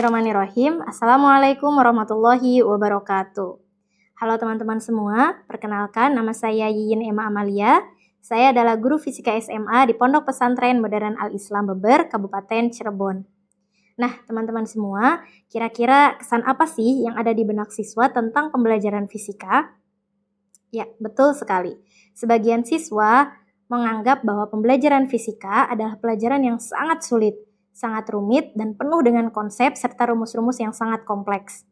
Bismillahirrahmanirrahim. Assalamualaikum warahmatullahi wabarakatuh. Halo teman-teman semua, perkenalkan nama saya Yiyin Emma Amalia. Saya adalah guru fisika SMA di Pondok Pesantren Modern Al-Islam Beber, Kabupaten Cirebon. Nah, teman-teman semua, kira-kira kesan apa sih yang ada di benak siswa tentang pembelajaran fisika? Ya, betul sekali. Sebagian siswa menganggap bahwa pembelajaran fisika adalah pelajaran yang sangat sulit, sangat rumit, dan penuh dengan konsep serta rumus-rumus yang sangat kompleks.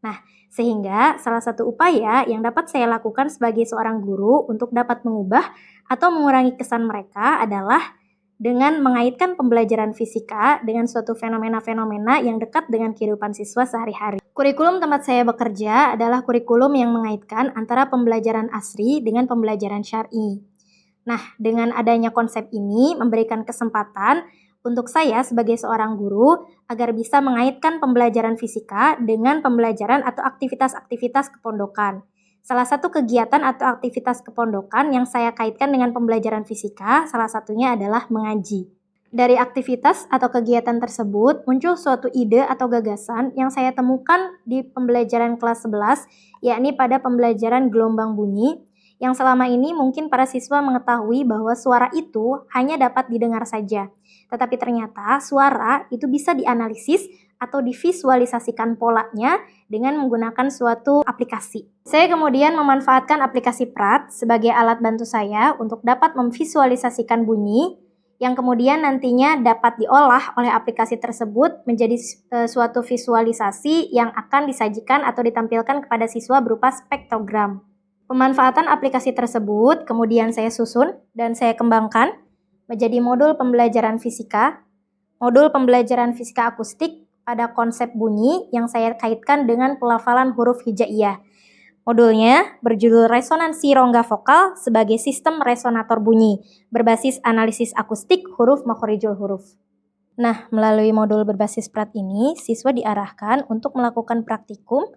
Nah, sehingga salah satu upaya yang dapat saya lakukan sebagai seorang guru untuk dapat mengubah atau mengurangi kesan mereka adalah dengan mengaitkan pembelajaran fisika dengan suatu fenomena-fenomena yang dekat dengan kehidupan siswa sehari-hari. Kurikulum tempat saya bekerja adalah kurikulum yang mengaitkan antara pembelajaran asri dengan pembelajaran syar'i. Nah, dengan adanya konsep ini memberikan kesempatan untuk saya sebagai seorang guru agar bisa mengaitkan pembelajaran fisika dengan pembelajaran atau aktivitas-aktivitas kepondokan. Salah satu kegiatan atau aktivitas kepondokan yang saya kaitkan dengan pembelajaran fisika salah satunya adalah mengaji. Dari aktivitas atau kegiatan tersebut muncul suatu ide atau gagasan yang saya temukan di pembelajaran kelas 11, yakni pada pembelajaran gelombang bunyi, yang selama ini mungkin para siswa mengetahui bahwa suara itu hanya dapat didengar saja. Tetapi ternyata suara itu bisa dianalisis atau divisualisasikan polanya dengan menggunakan suatu aplikasi. Saya kemudian memanfaatkan aplikasi Prat sebagai alat bantu saya untuk dapat memvisualisasikan bunyi yang kemudian nantinya dapat diolah oleh aplikasi tersebut menjadi suatu visualisasi yang akan disajikan atau ditampilkan kepada siswa berupa spektrogram. Pemanfaatan aplikasi tersebut kemudian saya susun dan saya kembangkan menjadi modul pembelajaran fisika akustik pada konsep bunyi yang saya kaitkan dengan pelafalan huruf hijaiyah. Modulnya berjudul Resonansi Rongga Vokal sebagai Sistem Resonator Bunyi, berbasis analisis akustik huruf makhorijul huruf. Nah, melalui modul berbasis Prat ini, siswa diarahkan untuk melakukan praktikum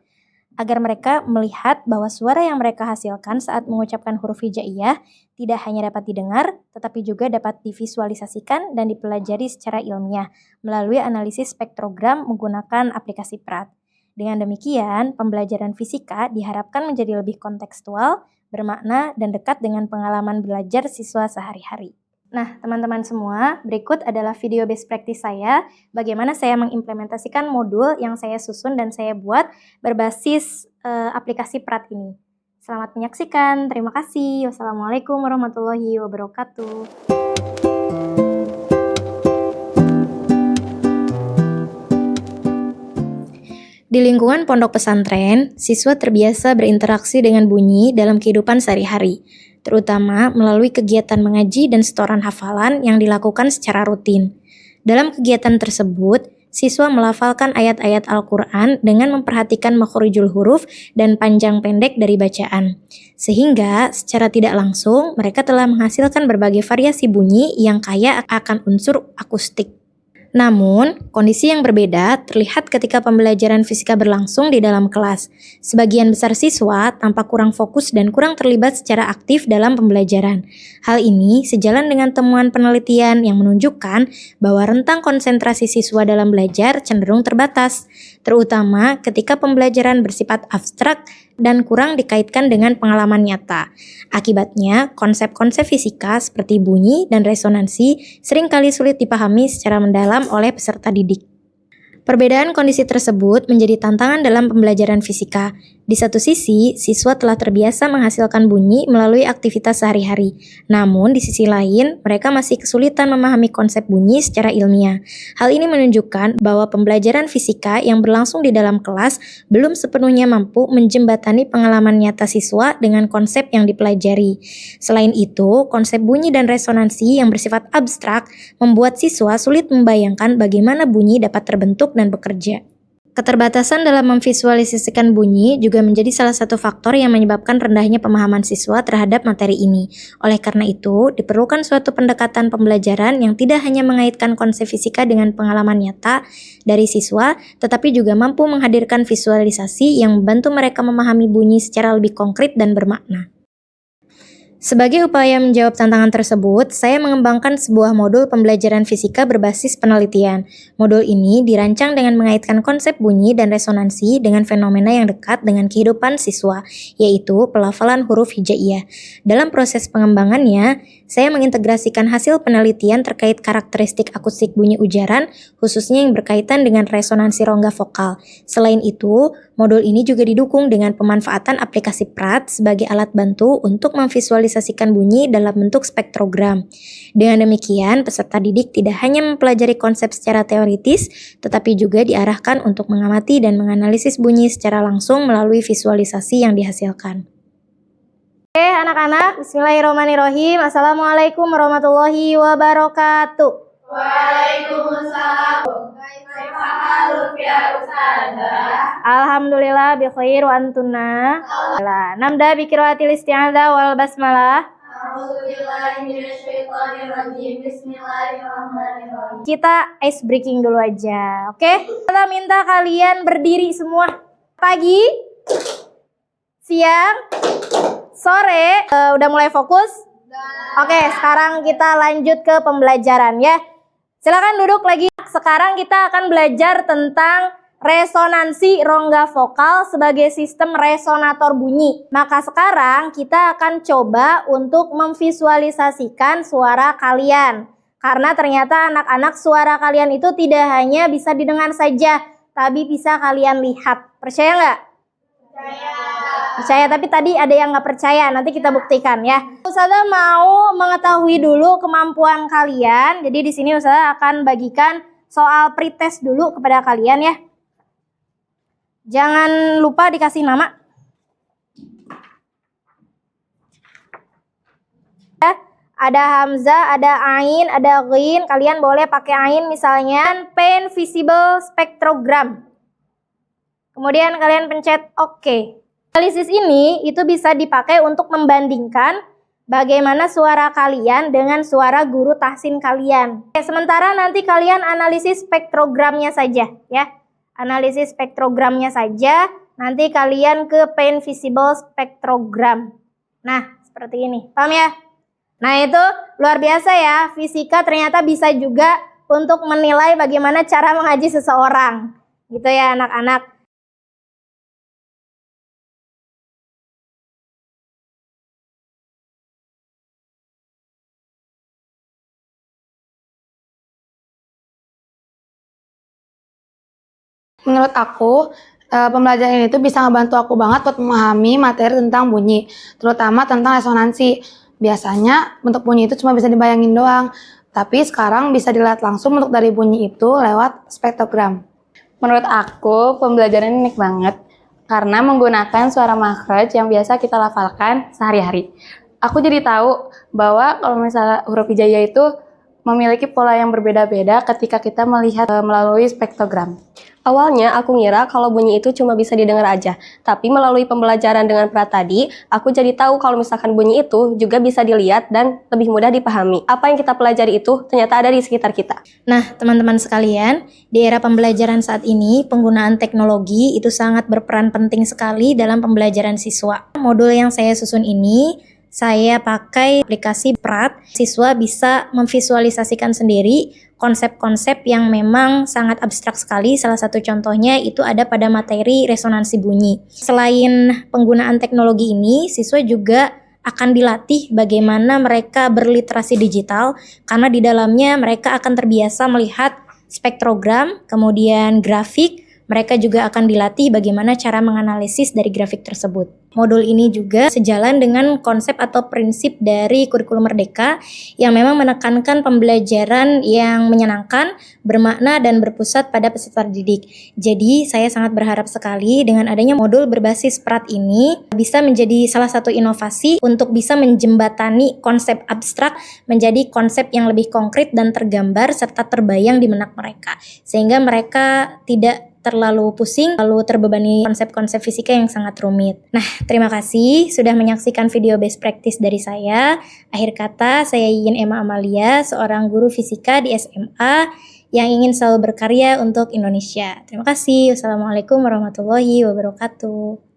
agar mereka melihat bahwa suara yang mereka hasilkan saat mengucapkan huruf hijaiyah tidak hanya dapat didengar, tetapi juga dapat divisualisasikan dan dipelajari secara ilmiah melalui analisis spektrogram menggunakan aplikasi Prat. Dengan demikian, pembelajaran fisika diharapkan menjadi lebih kontekstual, bermakna, dan dekat dengan pengalaman belajar siswa sehari-hari. Nah, teman-teman semua, berikut adalah video best practice saya, bagaimana saya mengimplementasikan modul yang saya susun dan saya buat berbasis aplikasi Prat ini. Selamat menyaksikan, terima kasih. Wassalamualaikum warahmatullahi wabarakatuh. Di lingkungan pondok pesantren, siswa terbiasa berinteraksi dengan bunyi dalam kehidupan sehari-hari, terutama melalui kegiatan mengaji dan setoran hafalan yang dilakukan secara rutin. Dalam kegiatan tersebut, siswa melafalkan ayat-ayat Al-Quran dengan memperhatikan makhorijul huruf dan panjang pendek dari bacaan. Sehingga secara tidak langsung mereka telah menghasilkan berbagai variasi bunyi yang kaya akan unsur akustik. Namun, kondisi yang berbeda terlihat ketika pembelajaran fisika berlangsung di dalam kelas. Sebagian besar siswa tampak kurang fokus dan kurang terlibat secara aktif dalam pembelajaran. Hal ini sejalan dengan temuan penelitian yang menunjukkan bahwa rentang konsentrasi siswa dalam belajar cenderung terbatas, terutama ketika pembelajaran bersifat abstrak dan kurang dikaitkan dengan pengalaman nyata. Akibatnya, konsep-konsep fisika seperti bunyi dan resonansi seringkali sulit dipahami secara mendalam oleh peserta didik. Perbedaan kondisi tersebut menjadi tantangan dalam pembelajaran fisika. Di satu sisi, siswa telah terbiasa menghasilkan bunyi melalui aktivitas sehari-hari. Namun, di sisi lain, mereka masih kesulitan memahami konsep bunyi secara ilmiah. Hal ini menunjukkan bahwa pembelajaran fisika yang berlangsung di dalam kelas belum sepenuhnya mampu menjembatani pengalaman nyata siswa dengan konsep yang dipelajari. Selain itu, konsep bunyi dan resonansi yang bersifat abstrak membuat siswa sulit membayangkan bagaimana bunyi dapat terbentuk dan bekerja. Keterbatasan dalam memvisualisasikan bunyi juga menjadi salah satu faktor yang menyebabkan rendahnya pemahaman siswa terhadap materi ini. Oleh karena itu, diperlukan suatu pendekatan pembelajaran yang tidak hanya mengaitkan konsep fisika dengan pengalaman nyata dari siswa, tetapi juga mampu menghadirkan visualisasi yang membantu mereka memahami bunyi secara lebih konkret dan bermakna. Sebagai upaya menjawab tantangan tersebut, saya mengembangkan sebuah modul pembelajaran fisika berbasis penelitian. Modul ini dirancang dengan mengaitkan konsep bunyi dan resonansi dengan fenomena yang dekat dengan kehidupan siswa, yaitu pelafalan huruf hijaiyah. Dalam proses pengembangannya, saya mengintegrasikan hasil penelitian terkait karakteristik akustik bunyi ujaran, khususnya yang berkaitan dengan resonansi rongga vokal. Selain itu, modul ini juga didukung dengan pemanfaatan aplikasi PRAT sebagai alat bantu untuk memvisualisasikan bunyi dalam bentuk spektrogram. Dengan demikian, peserta didik tidak hanya mempelajari konsep secara teoritis, tetapi juga diarahkan untuk mengamati dan menganalisis bunyi secara langsung melalui visualisasi yang dihasilkan. Oke anak-anak, bismillahirrahmanirrahim. Assalamualaikum warahmatullahi wabarakatuh. Waalaikumsalam. Kaifa haluk ya Ustazah? Alhamdulillah bi khair wa antunna. Namda bi qiraatil isti'adzah wal basmalah. A'udzubillahi minasyaitonirrajim. Bismillahirrahmanirrahim. Kita ice breaking dulu aja, oke? Kita minta kalian berdiri semua. Pagi, siang, sore, udah mulai fokus? Oke, sekarang kita lanjut ke pembelajaran ya. Silakan duduk lagi. Sekarang kita akan belajar tentang resonansi rongga vokal sebagai sistem resonator bunyi. Maka sekarang kita akan coba untuk memvisualisasikan suara kalian. Karena ternyata anak-anak suara kalian itu tidak hanya bisa didengar saja, tapi bisa kalian lihat. Percaya nggak? Percaya, tapi tadi ada yang nggak percaya. Nanti kita buktikan ya. Ustazah mau mengetahui dulu kemampuan kalian. Jadi di sini Ustazah akan bagikan soal pretest dulu kepada kalian ya. Jangan lupa dikasih nama. Ya, ada hamzah, ada ain, ada ghin. Kalian boleh pakai ain misalnya. Paint visible spectrogram. Kemudian kalian pencet OK. Analisis ini itu bisa dipakai untuk membandingkan bagaimana suara kalian dengan suara guru tahsin kalian. Sementara nanti kalian analisis spektrogramnya saja ya. Analisis spektrogramnya saja, nanti kalian ke paint visible spectrogram. Nah, seperti ini. Paham ya? Nah, itu luar biasa ya. Fisika ternyata bisa juga untuk menilai bagaimana cara mengaji seseorang. Gitu ya anak-anak. Menurut aku, pembelajaran ini tuh bisa ngebantu aku banget buat memahami materi tentang bunyi, terutama tentang resonansi. Biasanya bentuk bunyi itu cuma bisa dibayangin doang, tapi sekarang bisa dilihat langsung bentuk dari bunyi itu lewat spektrogram. Menurut aku, pembelajaran ini unik banget karena menggunakan suara makhraj yang biasa kita lafalkan sehari-hari. Aku jadi tahu bahwa kalau misalnya huruf hijaiyah itu memiliki pola yang berbeda-beda ketika kita melihat melalui spektrogram. Awalnya aku ngira kalau bunyi itu cuma bisa didengar aja, tapi melalui pembelajaran dengan Prat tadi, aku jadi tahu kalau misalkan bunyi itu juga bisa dilihat dan lebih mudah dipahami. Apa yang kita pelajari itu ternyata ada di sekitar kita. Nah, teman-teman sekalian, di era pembelajaran saat ini, penggunaan teknologi itu sangat berperan penting sekali dalam pembelajaran siswa. Modul yang saya susun ini, saya pakai aplikasi Prat. Siswa bisa memvisualisasikan sendiri konsep-konsep yang memang sangat abstrak sekali. Salah satu contohnya itu ada pada materi resonansi bunyi. Selain penggunaan teknologi ini, siswa juga akan dilatih bagaimana mereka berliterasi digital, karena di dalamnya mereka akan terbiasa melihat spektrogram, kemudian grafik. Mereka juga akan dilatih bagaimana cara menganalisis dari grafik tersebut. Modul ini juga sejalan dengan konsep atau prinsip dari kurikulum Merdeka yang memang menekankan pembelajaran yang menyenangkan, bermakna, dan berpusat pada peserta didik. Jadi saya sangat berharap sekali dengan adanya modul berbasis Prat ini bisa menjadi salah satu inovasi untuk bisa menjembatani konsep abstrak menjadi konsep yang lebih konkret dan tergambar serta terbayang di benak mereka. Sehingga mereka tidak terlalu pusing, lalu terbebani konsep-konsep fisika yang sangat rumit. Nah, terima kasih sudah menyaksikan video best practice dari saya. Akhir kata, saya Yiyin Emma Amalia, seorang guru fisika di SMA yang ingin selalu berkarya untuk Indonesia. Terima kasih. Wassalamualaikum warahmatullahi wabarakatuh.